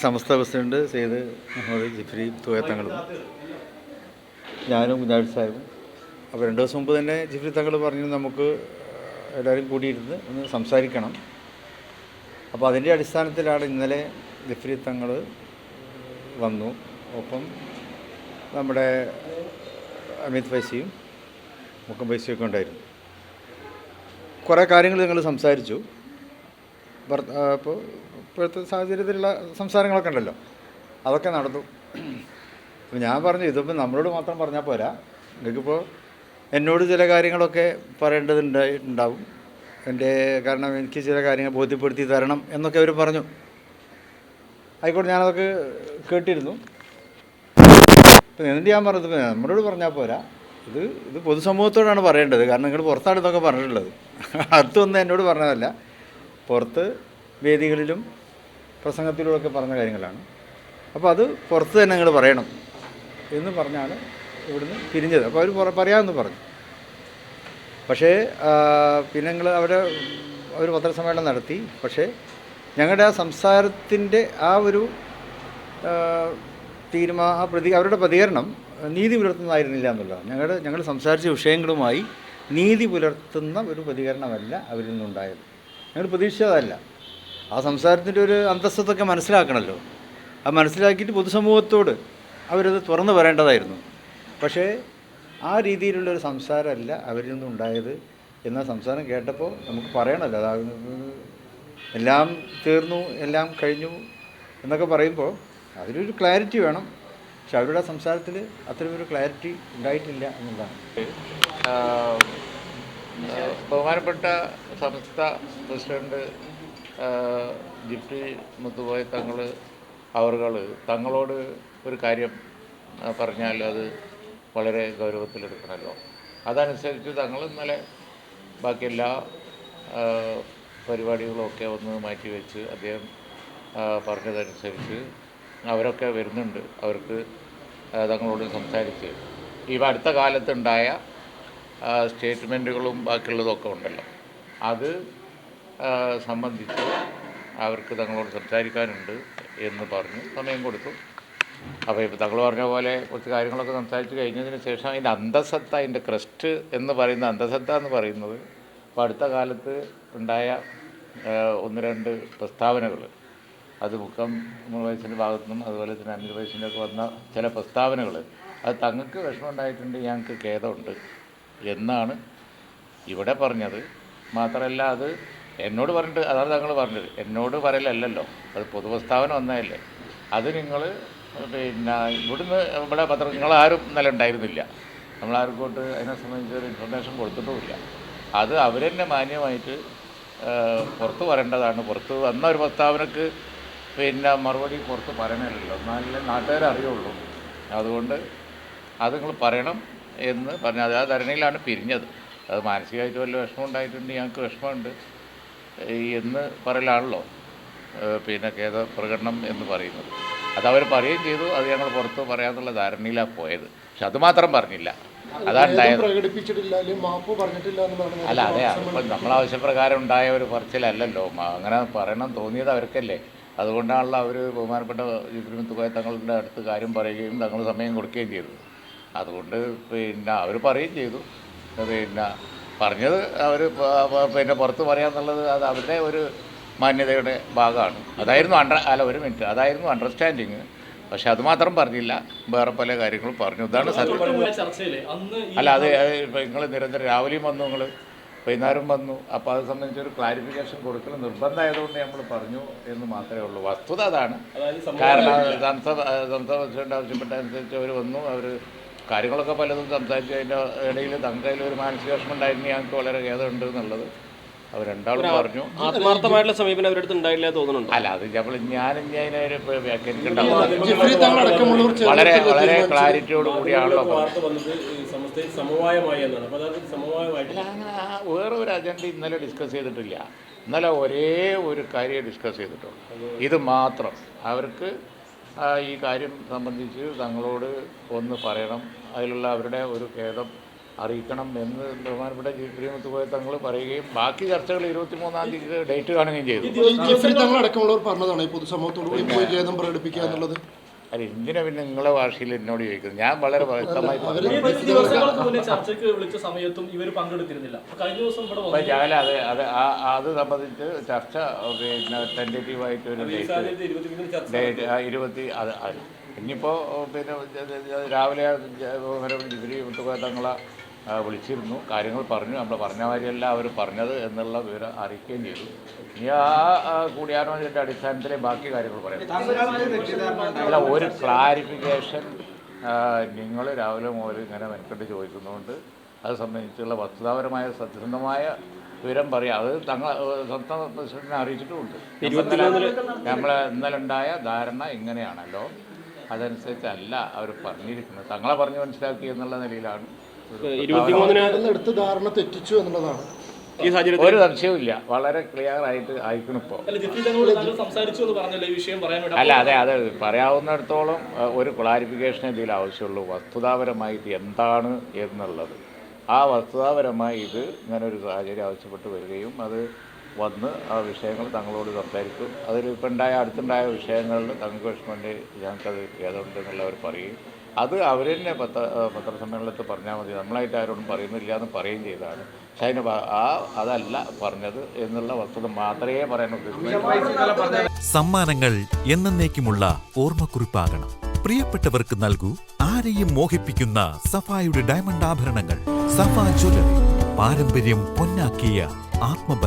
സമസ്ത president Syed Muhammad Jifri തങ്ങളും ഞാനും കുഞ്ഞാഴി സാഹിബും അപ്പോൾ 2 ദിവസം മുമ്പ് തന്നെ ജിഫ്രി തങ്ങൾ പറഞ്ഞു നമുക്ക് എല്ലാവരും കൂടിയിരുന്ന് ഒന്ന് സംസാരിക്കണം. അപ്പോൾ അതിൻ്റെ അടിസ്ഥാനത്തിലാണ് ഇന്നലെ ജിഫ്രി തങ്ങൾ വന്നു. ഒപ്പം നമ്മുടെ അമിത് ഫൈസിയും മുക്കം ഫൈസിയൊക്കെ ഉണ്ടായിരുന്നു. കുറേ കാര്യങ്ങൾ ഞങ്ങൾ സംസാരിച്ചു. അപ്പോൾ ഇപ്പോഴത്തെ സാഹചര്യത്തിലുള്ള സംസാരങ്ങളൊക്കെ ഉണ്ടല്ലോ, അതൊക്കെ നടന്നു. അപ്പോൾ ഞാൻ പറഞ്ഞു ഇതിപ്പോൾ നമ്മളോട് മാത്രം പറഞ്ഞാൽ പോരാ, നിങ്ങൾക്കിപ്പോൾ എന്നോട് ചില കാര്യങ്ങളൊക്കെ പറയേണ്ടതുണ്ടാവും. കാരണം എനിക്ക് ചില കാര്യങ്ങൾ ബോധ്യപ്പെടുത്തി തരണം എന്നൊക്കെ അവർ പറഞ്ഞു. ആയിക്കോട്ടെ, ഞാനതൊക്കെ കേട്ടിരുന്നു. ഇപ്പം എന്നിട്ട് ഞാൻ പറഞ്ഞത് നമ്മളോട് പറഞ്ഞാൽ പോരാ, ഇത് പൊതുസമൂഹത്തോടാണ് പറയേണ്ടത്. കാരണം നിങ്ങൾ പുറത്താണ് ഇതൊക്കെ പറഞ്ഞിട്ടുള്ളത്, അടുത്തൊന്നും എന്നോട് പറഞ്ഞതല്ല, പുറത്ത് വേദികളിലും പ്രസംഗത്തിലൂടെയൊക്കെ പറഞ്ഞ കാര്യങ്ങളാണ്. അപ്പോൾ അത് പുറത്ത് തന്നെ നിങ്ങൾ പറയണം എന്ന് പറഞ്ഞാണ് ഇവിടുന്ന് പിരിഞ്ഞത്. അപ്പോൾ അവർ പറയാമെന്ന് പറഞ്ഞു. പക്ഷേ പിന്നെ അവർ പത്രസമ്മേളനം നടത്തി. പക്ഷേ ഞങ്ങളുടെ ആ സംസാരത്തിൻ്റെ ആ ഒരു അവരുടെ പ്രതികരണം നീതി പുലർത്തുന്നതായിരുന്നില്ല എന്നുള്ളതാണ്. ഞങ്ങൾ സംസാരിച്ച വിഷയങ്ങളുമായി നീതി പുലർത്തുന്ന ഒരു പ്രതികരണമല്ല അവരിൽ നിന്നുണ്ടായത്. ഞങ്ങൾ പ്രതീക്ഷിച്ചതല്ല. ആ സംസാരത്തിൻ്റെ ഒരു അന്തസ്സത്തൊക്കെ മനസ്സിലാക്കണമല്ലോ. അത് മനസ്സിലാക്കിയിട്ട് പൊതുസമൂഹത്തോട് അവരത് തുറന്നു പറയേണ്ടതായിരുന്നു. പക്ഷേ ആ രീതിയിലുള്ളൊരു സംസാരമല്ല അവരിൽ നിന്നുണ്ടായത്. എന്നാൽ സംസാരം കേട്ടപ്പോൾ നമുക്ക് പറയണമല്ലോ, എല്ലാം തീർന്നു, എല്ലാം കഴിഞ്ഞു എന്നൊക്കെ പറയുമ്പോൾ അതിലൊരു ക്ലാരിറ്റി വേണം. പക്ഷെ അവരുടെ സംസാരത്തിൽ അത്രയൊരു ക്ലാരിറ്റി ഉണ്ടായിട്ടില്ല എന്നുള്ളതാണ്. ബഹുമാനപ്പെട്ട സംസ്ഥ പ്രസിഡന്റ് ജിഫ്രി മുത്തുകോയ തങ്ങളോട് ഒരു കാര്യം പറഞ്ഞാൽ അത് വളരെ ഗൗരവത്തിലെടുക്കണമല്ലോ. അതനുസരിച്ച് തങ്ങൾ ഇന്നലെ ബാക്കി എല്ലാ പരിപാടികളുമൊക്കെ ഒന്ന് മാറ്റിവെച്ച് അദ്ദേഹം പറഞ്ഞതനുസരിച്ച് അവരൊക്കെ വരുന്നുണ്ട്. അവർക്ക് തങ്ങളോട് സംസാരിച്ച് അടുത്ത കാലത്തുണ്ടായ സ്റ്റേറ്റ്മെൻറ്റുകളും ബാക്കിയുള്ളതൊക്കെ ഉണ്ടല്ലോ, അത് സംബന്ധിച്ച് അവർക്ക് തങ്ങളോട് സംസാരിക്കാനുണ്ട് എന്ന് പറഞ്ഞ് സമയം കൊടുത്തു. അപ്പോൾ ഇപ്പോൾ തങ്ങൾ പറഞ്ഞ പോലെ കുറച്ച് കാര്യങ്ങളൊക്കെ സംസാരിച്ച് കഴിഞ്ഞതിന് ശേഷം അതിൻ്റെ അന്തസത്ത, അതിൻ്റെ ക്രസ്റ്റ് എന്ന് പറയുന്ന അന്തസത്ത എന്ന് പറയുന്നത് ഇപ്പോൾ അടുത്ത കാലത്ത് ഉണ്ടായ 1-2 പ്രസ്താവനകൾ, അത് മുക്കം വയസ്സിൻ്റെ ഭാഗത്തു നിന്നും അതുപോലെ തന്നെ അമിത് വയസ്സിൻ്റെ ഒക്കെ വന്ന ചില പ്രസ്താവനകൾ, അത് തങ്ങൾക്ക് വിഷമം ഉണ്ടായിട്ടുണ്ട്, ഞങ്ങൾക്ക് ഖേദമുണ്ട് എന്നാണ് ഇവിടെ പറഞ്ഞത്. മാത്രമല്ല അത് എന്നോട് പറഞ്ഞിട്ട്, അതാണ് തങ്ങൾ പറഞ്ഞത്, എന്നോട് പറയലല്ലോ, അത് പൊതുപ്രസ്താവന വന്നതല്ലേ. അത് നിങ്ങൾ ഇവിടെ നിങ്ങളാരും ഇന്നലെ ഉണ്ടായിരുന്നില്ല, നമ്മളാർക്കോട്ട് അതിനെ സംബന്ധിച്ചൊരു ഇൻഫർമേഷൻ കൊടുത്തിട്ടുമില്ല. അത് അവർ തന്നെ മാന്യമായിട്ട് പുറത്ത് പറയേണ്ടതാണ്. പുറത്ത് വന്ന ഒരു പ്രസ്താവനക്ക് മറുപടി പുറത്ത് പറയണമല്ലോ, എന്നാലേ നാട്ടുകാരെ അറിയുള്ളൂ. അതുകൊണ്ട് അത് നിങ്ങൾ പറയണം എന്ന് പറഞ്ഞാൽ അത് ആ ധരണിയിലാണ് പിരിഞ്ഞത്. അത് മാനസികമായിട്ട് വല്ല വിഷമം ഉണ്ടായിട്ടുണ്ട്, ഞങ്ങൾക്ക് വിഷമമുണ്ട് എന്ന് പറയലാണല്ലോ ഖേദ പ്രകടനം എന്ന് പറയുന്നത്. അതവർ പറയുകയും ചെയ്തു. അത് ഞങ്ങൾ പുറത്ത് പറയാമെന്നുള്ള ധാരണയിലാണ് പോയത്. പക്ഷെ അതുമാത്രം പറഞ്ഞില്ല, അതാണ്ടായത്. അല്ല, അതെ, അപ്പം നമ്മളാവശ്യപ്രകാരം ഉണ്ടായ ഒരു പറച്ചിലല്ലല്ലോ. അങ്ങനെ പറയണം തോന്നിയത് അവർക്കല്ലേ. അതുകൊണ്ടാണല്ലോ അവർ ബഹുമാനപ്പെട്ട ജിഫ്രി മുത്തുകോയ തങ്ങളുടെ അടുത്ത് കാര്യം പറയുകയും തങ്ങൾ സമയം കൊടുക്കുകയും ചെയ്തു. അതുകൊണ്ട് അവർ പറയുകയും ചെയ്തു. പറഞ്ഞത് അവർ പുറത്ത് പറയാമെന്നുള്ളത് അത് അവരുടെ ഒരു മാന്യതയുടെ ഭാഗമാണ്. അതായിരുന്നു ഒരു മിനിറ്റ്, അതായിരുന്നു അണ്ടർസ്റ്റാൻഡിങ്. പക്ഷെ അതുമാത്രം പറഞ്ഞില്ല, വേറെ പല കാര്യങ്ങളും പറഞ്ഞു. ഇതാണ് സത്യം. അല്ല, അത് ഇപ്പം നിങ്ങൾ നിരന്തരം രാവിലെയും വന്നു, നിങ്ങൾ വൈകുന്നേരം വന്നു. അപ്പോൾ അത് സംബന്ധിച്ചൊരു ക്ലാരിഫിക്കേഷൻ കൊടുക്കണം നിർബന്ധമായതുകൊണ്ട് നമ്മൾ പറഞ്ഞു എന്ന് മാത്രമേ ഉള്ളൂ. വസ്തുത അതാണ്. കാരണം സംസ്ഥാന പ്രസിഡന്റ് ആവശ്യപ്പെട്ട അനുസരിച്ച് അവർ വന്നു. അവർ കാര്യങ്ങളൊക്കെ പലതും സംസാരിച്ചു. അതിൻ്റെ ഇടയിൽ തങ്ങളുടെ ഒരു മാനസിക വിഷമം ഉണ്ടായിരുന്നു, ഞങ്ങൾക്ക് വളരെ ഖേദമുണ്ട് എന്നുള്ളത് അവർ രണ്ടാളും പറഞ്ഞു. ആത്മാർത്ഥമായിട്ടുള്ള സമീപനം അവരുടെ ഉണ്ടായില്ല തോന്നുന്നുണ്ട്. അല്ല, അത് ഞാൻ അതിനൊരു വ്യാഖ്യാനിക്കുന്നുണ്ടാവും. വളരെ വളരെ ക്ലാരിറ്റിയോട് കൂടിയാണല്ലോ വേറെ ഒരു അജണ്ട ഇന്നലെ ഡിസ്കസ് ചെയ്തിട്ടില്ല. ഇന്നലെ ഒരേ ഒരു കാര്യം ഡിസ്കസ് ചെയ്തിട്ടുള്ളൂ, ഇത് മാത്രം. അവർക്ക് ഈ കാര്യം സംബന്ധിച്ച് തങ്ങളോട് ഒന്ന് പറയണം, അതിലുള്ള അവരുടെ ഒരു ഖേദം അറിയിക്കണം എന്ന് ബഹുമാനപ്പെട്ട ശ്രീമുത്തുകോയ തങ്ങൾ പറയുകയും ബാക്കി ചർച്ചകൾ 23-ാം തീയതി ഡേറ്റ് കാണുകയും ചെയ്തു. ജിഫ്രി തങ്ങൾ അടക്കമുള്ളവർ പറഞ്ഞതാണ് ഈ പൊതുസമൂഹത്തോട് കൂടി പോയി ഖേദം പ്രകടിപ്പിക്കുക എന്നുള്ളത്. അല്ല, എന്തിനാ പിന്നെ നിങ്ങളെ ഭാഷയിൽ എന്നോട് ചോദിക്കുന്നത്? ഞാൻ വളരെ വ്യക്തമായി പറഞ്ഞു. ചർച്ചയ്ക്ക് വിളിച്ച സമയത്തും ഇവർ പങ്കെടുത്തിരുന്നില്ല. കഴിഞ്ഞ ദിവസം ഇവിടെ അപ്പം ഞാൻ അത് സംബന്ധിച്ച് ചർച്ച പിന്നെ ടെൻറ്റേറ്റീവായിട്ടൊരു ഡേറ്റ് ഇനിയിപ്പോൾ പിന്നെ രാവിലെ ജിഫ്രി മുത്തുകോയ തങ്ങളെ വിളിച്ചിരുന്നു, കാര്യങ്ങൾ പറഞ്ഞു. നമ്മൾ പറഞ്ഞ മാതിരിയല്ല അവർ പറഞ്ഞത് എന്നുള്ള വിവരം അറിയിക്കുകയും ചെയ്തു. ഇനി ആ കൂടിയാലോചനയുടെ അടിസ്ഥാനത്തിലെ ബാക്കി കാര്യങ്ങൾ പറയാം. അല്ല, ഒരു ക്ലാരിഫിക്കേഷൻ നിങ്ങൾ രാവിലെ മുതൽ ഇങ്ങനെ മെനക്കെട്ട് ചോദിക്കുന്നതുകൊണ്ട് അത് സംബന്ധിച്ചുള്ള വസ്തുതാപരമായ സത്യസന്ധമായ വിവരം പറയാം. അത് സ്വന്തം പ്രസിഡന്റിനെ അറിയിച്ചിട്ടുമുണ്ട്. ഇന്നലെ ഉണ്ടായ ധാരണ ഇങ്ങനെയാണല്ലോ, അതനുസരിച്ചല്ല അവർ പറഞ്ഞിരിക്കുന്നത്. തങ്ങളെ പറഞ്ഞ് മനസ്സിലാക്കി എന്നുള്ള നിലയിലാണ്. 23-ന് എടുത്ത് ധാരണ തെറ്റിച്ചു എന്നുള്ളതാണ്. ഈ സാഹചര്യത്തിൽ ഒരു സംശയവും വളരെ ക്ലിയർ ആയിട്ട് ആയിരിക്കണം ഇപ്പോൾ. അല്ല, അത് പറയാവുന്നിടത്തോളം ഒരു ക്ലാരിഫിക്കേഷൻ ഇതിൽ ആവശ്യമുള്ളൂ. വസ്തുതാപരമായിട്ട് എന്താണ് എന്നുള്ളത്, ആ വസ്തുതാപരമായി ഇത് ഇങ്ങനെ ഒരു സാഹചര്യം ആവശ്യപ്പെട്ട് വരികയും അത് വന്ന് ആ വിഷയങ്ങൾ തങ്ങളോട് സംസാരിക്കും. അതിൽ ഇപ്പം അടുത്തുണ്ടായ വിഷയങ്ങളിൽ തങ്ങൾക്ക് വിഷമമുണ്ട്, ഞങ്ങൾക്കത് ഏതുണ്ട് എന്നുള്ളവർ പറയും. അത് അവർ തന്നെ പത്രസമ്മേളനത്തിൽ പറഞ്ഞാൽ മതി, നമ്മളായിട്ട് ആരോടും പറയുന്നില്ല എന്ന് പറയുകയും ചെയ്തതാണ്. പക്ഷെ അതിന് അതല്ല പറഞ്ഞത് എന്നുള്ള വസ്തുത മാത്രമേ പറയാൻ ഉദ്ദേശിക്കുന്നുള്ളൂ. സമ്മാനങ്ങൾ എന്നേക്കുമുള്ള ഓർമ്മക്കുറിപ്പാകണം. പ്രിയപ്പെട്ടവർക്ക് നൽകൂ ആരെയും മോഹിപ്പിക്കുന്ന സഫായുടെ ഡയമണ്ട് ആഭരണങ്ങൾ. സഫ ജ്വല്ലറി, പാരമ്പര്യം പൊന്നാക്കിയ ആത്മബന്ധം.